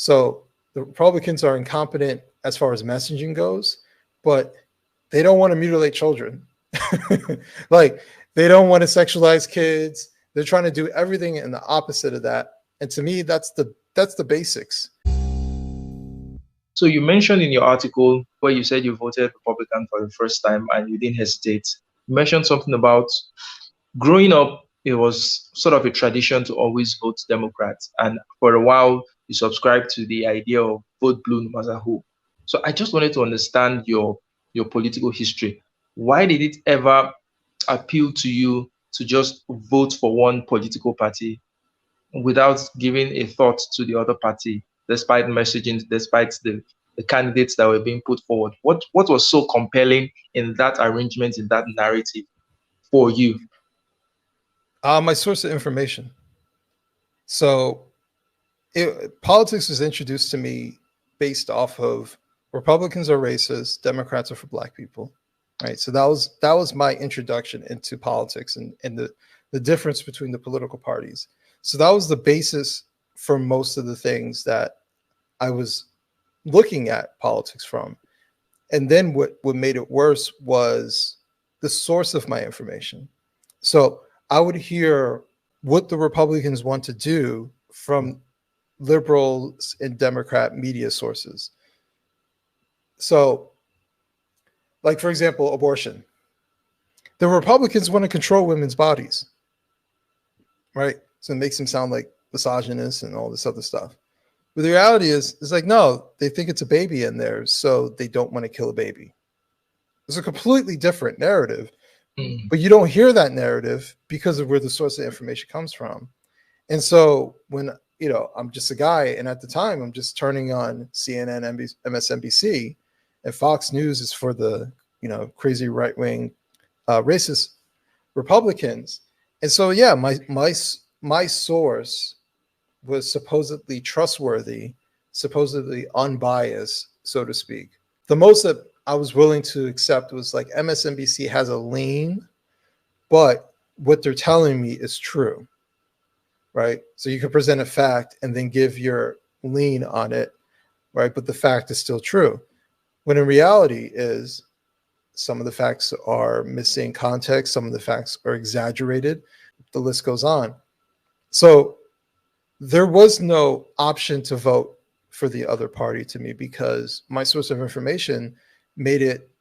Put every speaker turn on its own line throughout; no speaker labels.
So the Republicans are incompetent as far as messaging goes, but they don't want to mutilate children. Like, they don't want to sexualize kids. They're trying to do everything in the opposite of that. And to me, that's the basics.
So you mentioned in your article where you said you voted Republican for the first time and you didn't hesitate. You mentioned something about growing up, it was sort of a tradition to always vote Democrat. And for a while, you subscribed to the idea of vote blue no matter who. So I just wanted to understand your political history. Why did it ever appeal to you to just vote for one political party without giving a thought to the other party, despite messaging, despite the candidates that were being put forward? What was so compelling in that arrangement, in that narrative for you?
My source of information. So politics was introduced to me based off of Republicans are racist, Democrats are for black people, right? So that was my introduction into politics and the difference between the political parties. So that was the basis for most of the things that I was looking at politics from. And then what made it worse was the source of my information. So I would hear what the Republicans want to do from liberals and Democrat media sources. So, like, for example, abortion. The Republicans want to control women's bodies, right? So it makes them sound like misogynists and all this other stuff. But the reality is, it's like, no, they think it's a baby in there, so they don't want to kill a baby. It's a completely different narrative, but you don't hear that narrative because of where the source of information comes from. And so when, I'm just a guy, and at the time I'm just turning on CNN, MSNBC, and Fox News is for the, crazy right-wing racist Republicans. And so, yeah, my source was supposedly trustworthy, supposedly unbiased, so to speak. The most that I was willing to accept was like MSNBC has a lean, but what they're telling me is true, right? So you can present a fact and then give your lean on it, right? But the fact is still true. When in reality is some of the facts are missing context, some of the facts are exaggerated, the list goes on. So there was no option to vote for the other party to me because my source of information made it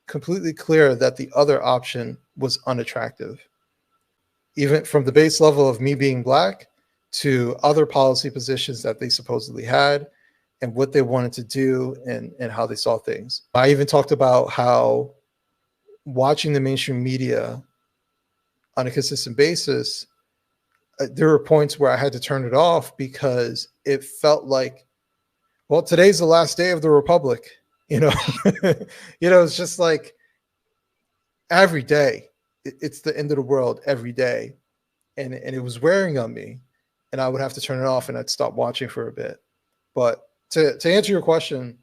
completely clear that the other option was unattractive. Even from the base level of me being black to other policy positions that they supposedly had and what they wanted to do and how they saw things. I even talked about how watching the mainstream media on a consistent basis, there were points where I had to turn it off because it felt like, well, today's the last day of the Republic. It's just like every day, it's the end of the world every day. And it was wearing on me, and I would have to turn it off and I'd stop watching for a bit. But to answer your question,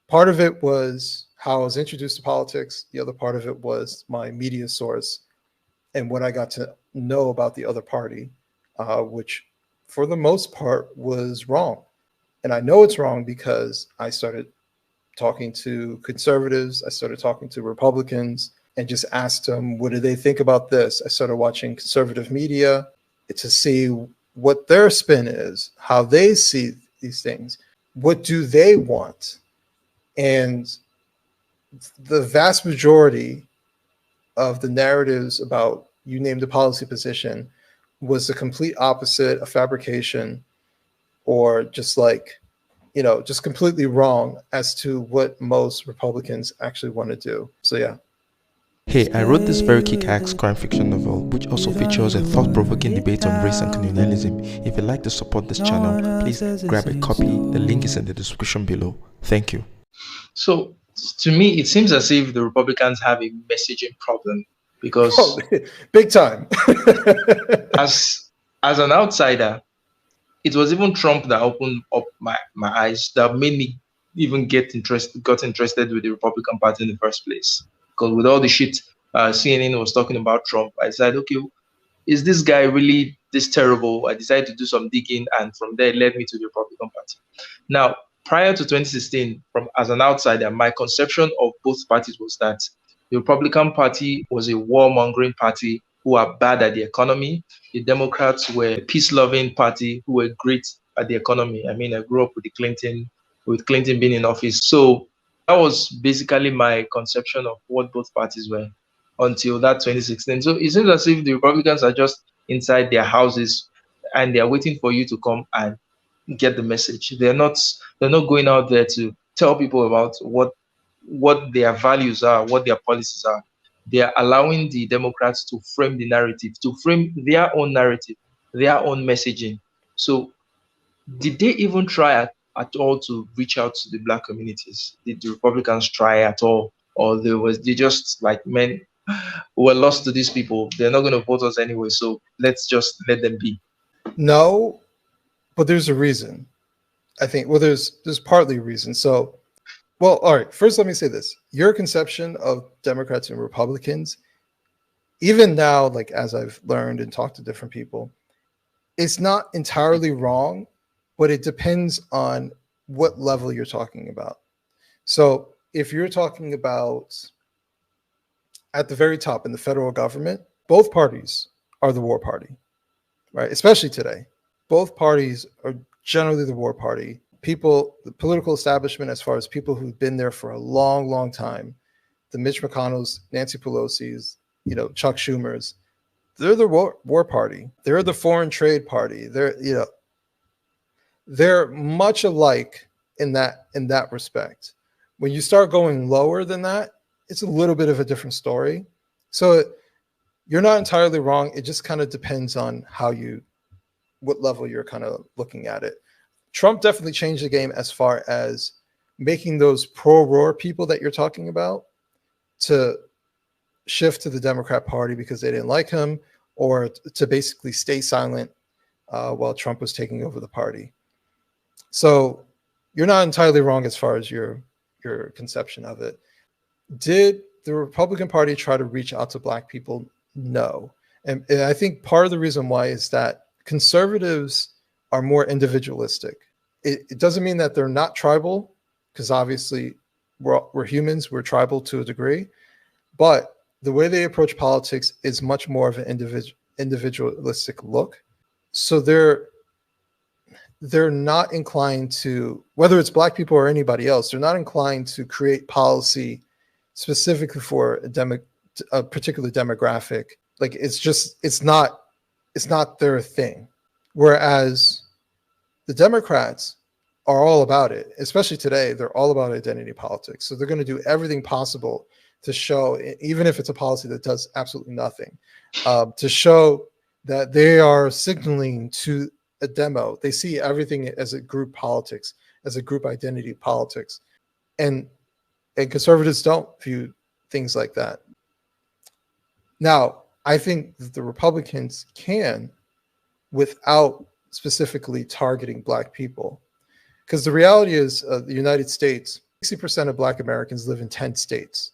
part of it was how I was introduced to politics. The other part of it was my media source and what I got to know about the other party, which for the most part was wrong. And I know it's wrong because I started talking to conservatives. I started talking to Republicans and just asked them, what do they think about this? I started watching conservative media to see what their spin is, how they see these things. What do they want? And the vast majority of the narratives about, you named the policy position, was the complete opposite, a fabrication, or just like, just completely wrong as to what most Republicans actually want to do. So, yeah.
Hey, I wrote this very kick-ass crime fiction novel, which also features a thought-provoking debate on race and colonialism. If you'd like to support this channel, please grab a copy. The link is in the description below. Thank you.
So, to me, it seems as if the Republicans have a messaging problem because
big time.
as an outsider, it was even Trump that opened up my eyes, that made me even got interested with the Republican Party in the first place. Because with all the shit CNN was talking about Trump, I said, okay, is this guy really this terrible. I decided to do some digging, and from there it led me to the Republican Party. Now, prior to 2016, from as an outsider, my conception of both parties was that the Republican Party was a warmongering party who are bad at the economy. The Democrats were a peace-loving party who were great at the economy. I mean, I grew up with Clinton being in office. So that was basically my conception of what both parties were until that 2016. So it seems as if the Republicans are just inside their houses and they are waiting for you to come and get the message. They're not going out there to tell people about what their values are, what their policies are. They are allowing the Democrats to frame the narrative, to frame their own narrative, their own messaging. So did they even try at all to reach out to the Black communities? Did the Republicans try at all? Or they just like, men, we're lost to these people. They're not going to vote us anyway, so let's just let them be.
No, but there's a reason. I think, well, there's partly a reason. So, well, all right, first let me say this. Your conception of Democrats and Republicans, even now, like as I've learned and talked to different people, it's not entirely wrong, but it depends on what level you're talking about. So if you're talking about at the very top in the federal government, both parties are the war party, right? Especially today. Both parties are generally the war party. People, the political establishment, as far as people who've been there for a long, long time, the Mitch McConnells, Nancy Pelosi's, Chuck Schumer's, they're the war party. They're the foreign trade party. They're much alike in that respect. When you start going lower than that, it's a little bit of a different story. So you're not entirely wrong. It just kind of depends on what level you're kind of looking at it. Trump definitely changed the game as far as making those pro-war people that you're talking about to shift to the Democrat Party because they didn't like him, or to basically stay silent while Trump was taking over the party. So you're not entirely wrong as far as your conception of it. Did the Republican Party try to reach out to Black people? No. And I think part of the reason why is that conservatives are more individualistic. It doesn't mean that they're not tribal, because obviously we're humans, we're tribal to a degree, but the way they approach politics is much more of an individualistic look. So they're not inclined to, whether it's Black people or anybody else, they're not inclined to create policy specifically for a particular demographic. Like it's not their thing. Whereas the Democrats are all about it, especially today. They're all about identity politics. So they're going to do everything possible to show, even if it's a policy that does absolutely nothing, to show that they are signaling to a demo. They see everything as a group politics, as a group identity politics. And conservatives don't view things like that. Now, I think that the Republicans can, without specifically targeting Black people. Because the reality is the United States, 60% of Black Americans live in 10 states.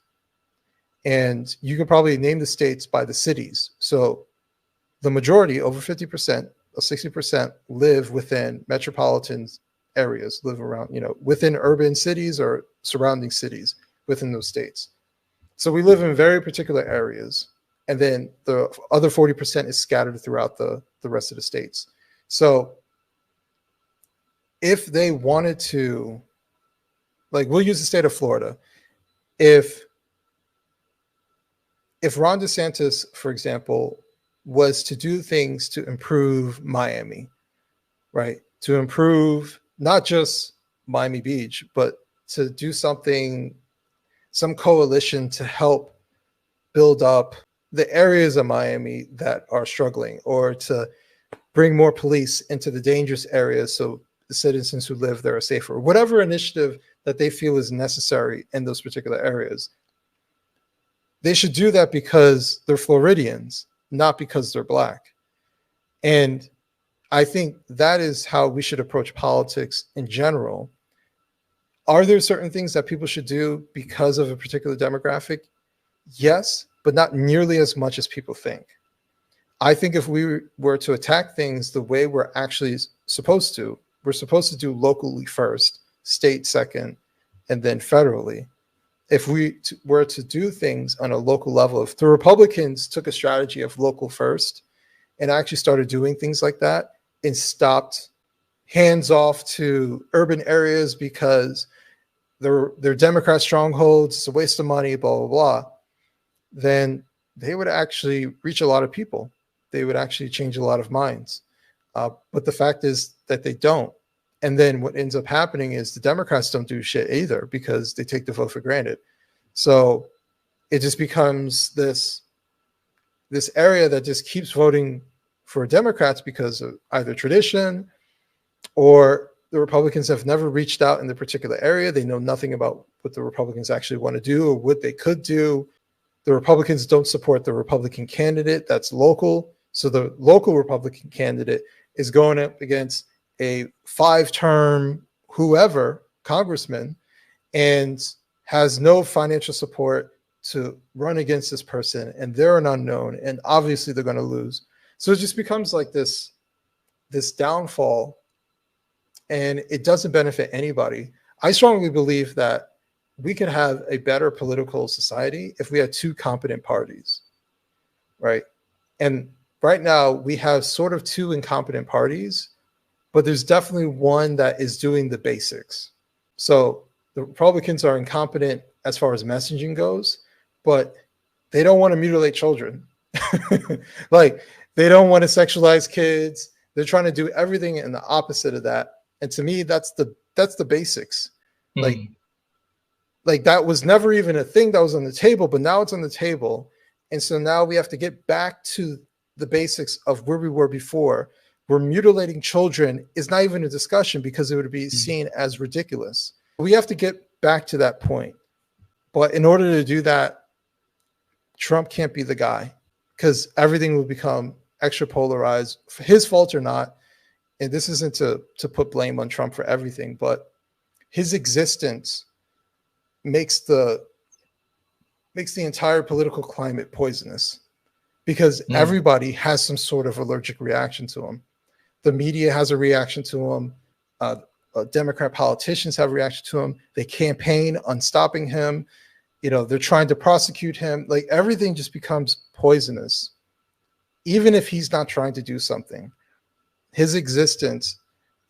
And you can probably name the states by the cities. So the majority, over 50%, or 60%, live within metropolitan areas, live around, within urban cities or surrounding cities within those states. So we live in very particular areas. And then the other 40% is scattered throughout the rest of the states. So if they wanted to, like, we'll use the state of Florida. If Ron DeSantis, for example, was to do things to improve Miami, right? To improve not just Miami Beach, but to do something, some coalition to help build up the areas of Miami that are struggling, or to bring more police into the dangerous areas so the citizens who live there are safer, whatever initiative that they feel is necessary in those particular areas. They should do that because they're Floridians, not because they're Black. And I think that is how we should approach politics in general. Are there certain things that people should do because of a particular demographic? Yes, but not nearly as much as people think. I think if we were to attack things the way we're actually supposed to, we're supposed to do locally first, state second, and then federally. If we were to do things on a local level, if the Republicans took a strategy of local first and actually started doing things like that and stopped hands off to urban areas because they're Democrat strongholds, it's a waste of money, blah, blah, blah, then they would actually reach a lot of people. They would actually change a lot of minds. But the fact is that they don't. And then what ends up happening is the Democrats don't do shit either because they take the vote for granted. So it just becomes this area that just keeps voting for Democrats because of either tradition or the Republicans have never reached out in the particular area. They know nothing about what the Republicans actually want to do or what they could do. The Republicans don't support the Republican candidate that's local. So the local Republican candidate is going up against a 5-term whoever congressman and has no financial support to run against this person, and they're an unknown, and obviously they're going to lose. So it just becomes like this downfall, and it doesn't benefit anybody. I strongly believe that we could have a better political society if we had 2 competent parties, right? And right now we have sort of 2 incompetent parties, but there's definitely one that is doing the basics. So the Republicans are incompetent as far as messaging goes, but they don't want to mutilate children. Like, they don't want to sexualize kids. They're trying to do everything in the opposite of that. And to me, that's the basics.
Mm.
Like that was never even a thing that was on the table, but now it's on the table. And so now we have to get back to the basics of where we were before, where mutilating children is not even a discussion because it would be seen as ridiculous. We have to get back to that point. But in order to do that, Trump can't be the guy because everything will become extra polarized, his fault or not. And this isn't to put blame on Trump for everything, but his existence makes the entire political climate poisonous because everybody has some sort of allergic reaction to him. The media has a reaction to him. Democrat politicians have a reaction to him. They campaign on stopping him. You know, they're trying to prosecute him. Like, everything just becomes poisonous. Even if he's not trying to do something, his existence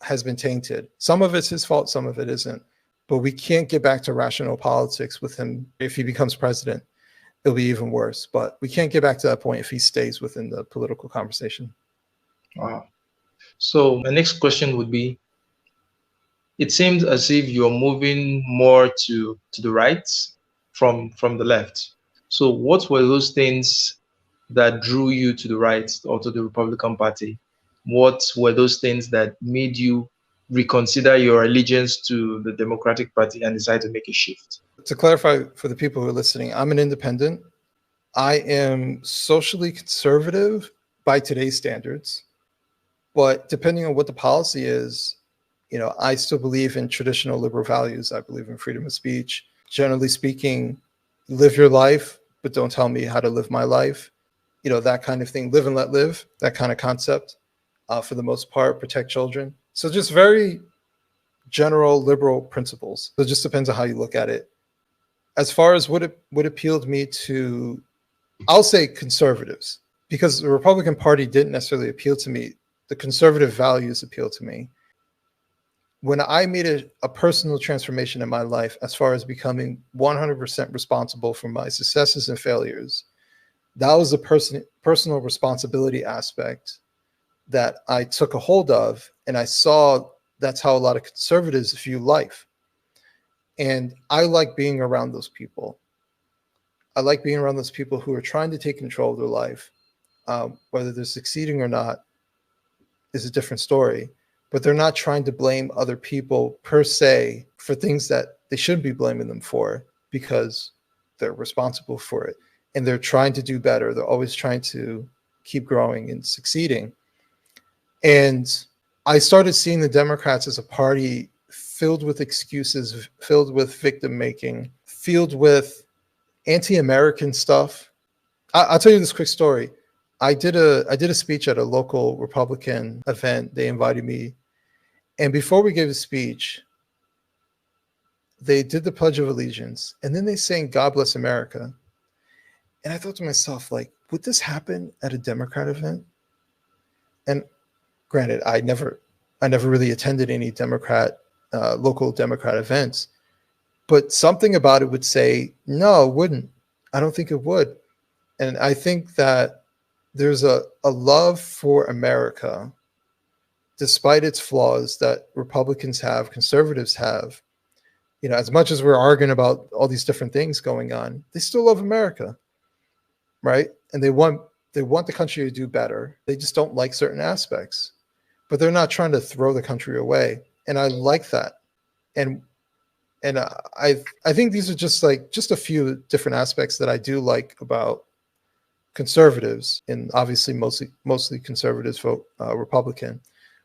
has been tainted. Some of it's his fault, some of it isn't. But we can't get back to rational politics with him. If he becomes president, it'll be even worse. But we can't get back to that point if he stays within the political conversation.
Wow. So my next question would be, it seems as if you're moving more to the right from the left. So what were those things that drew you to the right or to the Republican Party? What were those things that made you reconsider your allegiance to the Democratic Party and decide to make a shift?
To clarify for the people who are listening, I'm an independent. I am socially conservative by today's standards, but depending on what the policy is, you know, I still believe in traditional liberal values. I believe in freedom of speech. Generally speaking, live your life, but don't tell me how to live my life. You know, that kind of thing. Live and let live, that kind of concept. For the most part, protect children. So just very general liberal principles. So it just depends on how you look at it. As far as what appealed me to, I'll say conservatives, because the Republican Party didn't necessarily appeal to me. The conservative values appeal to me. When I made a personal transformation in my life, as far as becoming 100% responsible for my successes and failures, that was a personal responsibility aspect that I took a hold of, and I saw that's how a lot of conservatives view life. And I like being around those people. I like being around those people who are trying to take control of their life. Whether they're succeeding or not is a different story, but they're not trying to blame other people per se for things that they shouldn't be blaming them for because they're responsible for it. And they're trying to do better. They're always trying to keep growing and succeeding. And I started seeing the Democrats as a party filled with excuses, filled with victim making, filled with anti-American stuff. I'll tell you this quick story. I did a speech at a local Republican event. They invited me, and before we gave a speech, they did the Pledge of Allegiance, and then they sang "God Bless America." And I thought to myself, like, would this happen at a Democrat event? And granted, I never really attended any local Democrat events, but something about it would say, no, it wouldn't. I don't think it would. And I think that there's a love for America, despite its flaws, that Republicans have, conservatives have. You know, as much as we're arguing about all these different things going on, they still love America, right? And they want the country to do better. They just don't like certain aspects, but they're not trying to throw the country away. And I like that. And I think these are just a few different aspects that I do like about conservatives, and obviously mostly conservatives vote Republican,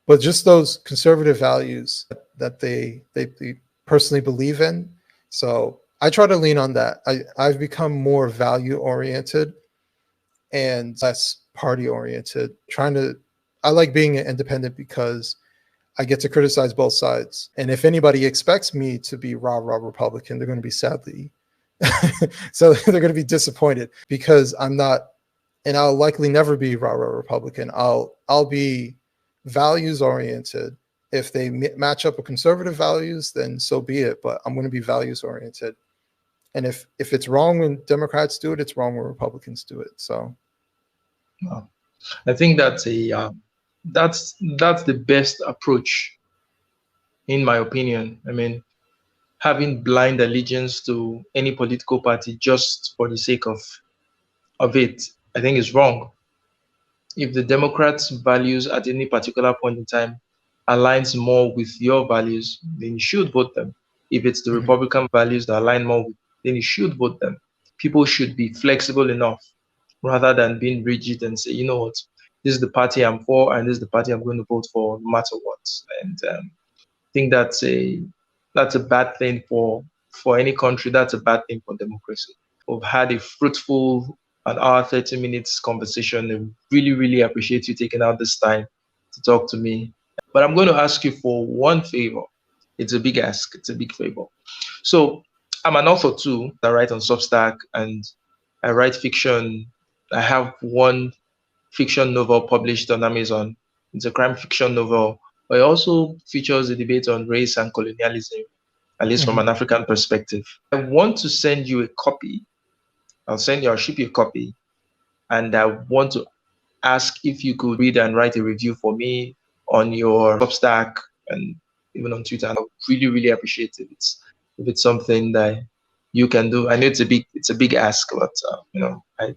but just those conservative values that they personally believe in. So I try to lean on that. I've become more value oriented and less party oriented. I like being an independent because I get to criticize both sides. And if anybody expects me to be rah Republican, they're going to be sadly, so they're going to be disappointed, because I'm not, and I'll likely never be rah Republican. I'll be values oriented. If they match up with conservative values, then so be it. But I'm going to be values oriented. And if it's wrong when Democrats do it, it's wrong when Republicans do it. So,
I think that's the best approach, in my opinion. I mean, having blind allegiance to any political party just for the sake of it, I think is wrong. If the Democrats' values at any particular point in time aligns more with your values, then you should vote them. If it's the Republican values that align more with, then you should vote them. People should be flexible enough rather than being rigid and say, you know what, this is the party I'm for and this is the party I'm going to vote for no matter what. And I think that's a bad thing for any country. That's a bad thing for democracy. We've had a fruitful an hour, 30 minutes conversation. I really, really appreciate you taking out this time to talk to me. But I'm going to ask you for one favor. It's a big ask. It's a big favor. So I'm an author too. I write on Substack and I write fiction. I have one fiction novel published on Amazon. It's a crime fiction novel, but it also features a debate on race and colonialism, at least from an African perspective. I want to send you a copy. I'll ship you a copy. And I want to ask if you could read and write a review for me on your Substack and even on Twitter. I would really, really appreciate it. If it's something that you can do. I know it's a big ask, but I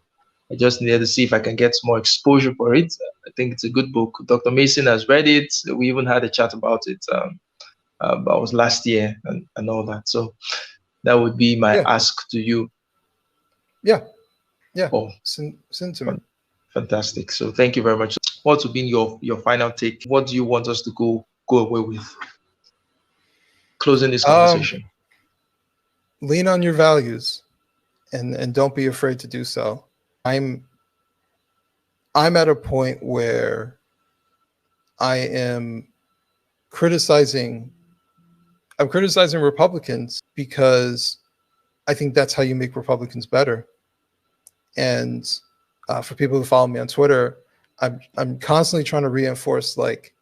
just needed to see if I can get some more exposure for it. I think it's a good book. Dr. Mason has read it. We even had a chat about it. That was last year and all that. So that would be my ask to you.
Yeah.
Oh,
send to me.
Fantastic. So thank you very much. What would be your final take? What do you want us to go away with? Closing this conversation.
Lean on your values and don't be afraid to do so. I'm at a point where I am criticizing Republicans because I think that's how you make Republicans better. And for people who follow me on Twitter, I'm constantly trying to reinforce, like,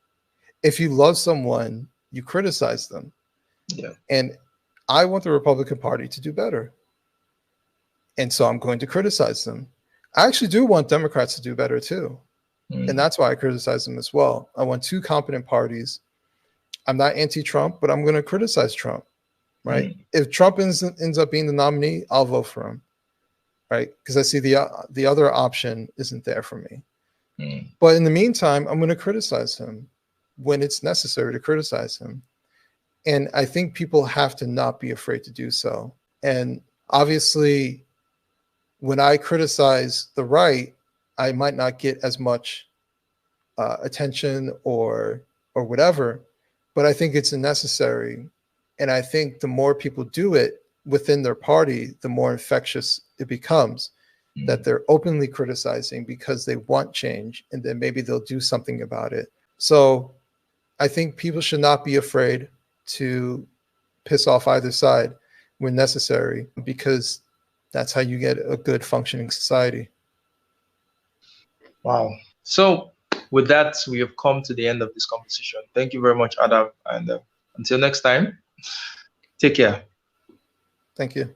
if you love someone, you criticize them.
Yeah.
And I want the Republican Party to do better. And so I'm going to criticize them. I actually do want Democrats to do better too. And that's why I criticize them as well. I want two competent parties. I'm not anti-Trump, but I'm going to criticize Trump, right? If Trump ends up being the nominee, I'll vote for him, right? Because I see the other option isn't there for me. But in the meantime, I'm going to criticize him when it's necessary to criticize him. And I think people have to not be afraid to do so. And obviously, when I criticize the right, I might not get as much attention or whatever, but I think it's necessary. And I think the more people do it within their party, the more infectious it becomes. that they're openly criticizing because they want change, and then maybe they'll do something about it. So I think people should not be afraid to piss off either side when necessary, because that's how you get a good functioning society.
Wow. So with that, we have come to the end of this conversation. Thank you very much, Adam. And until next time, take care.
Thank you.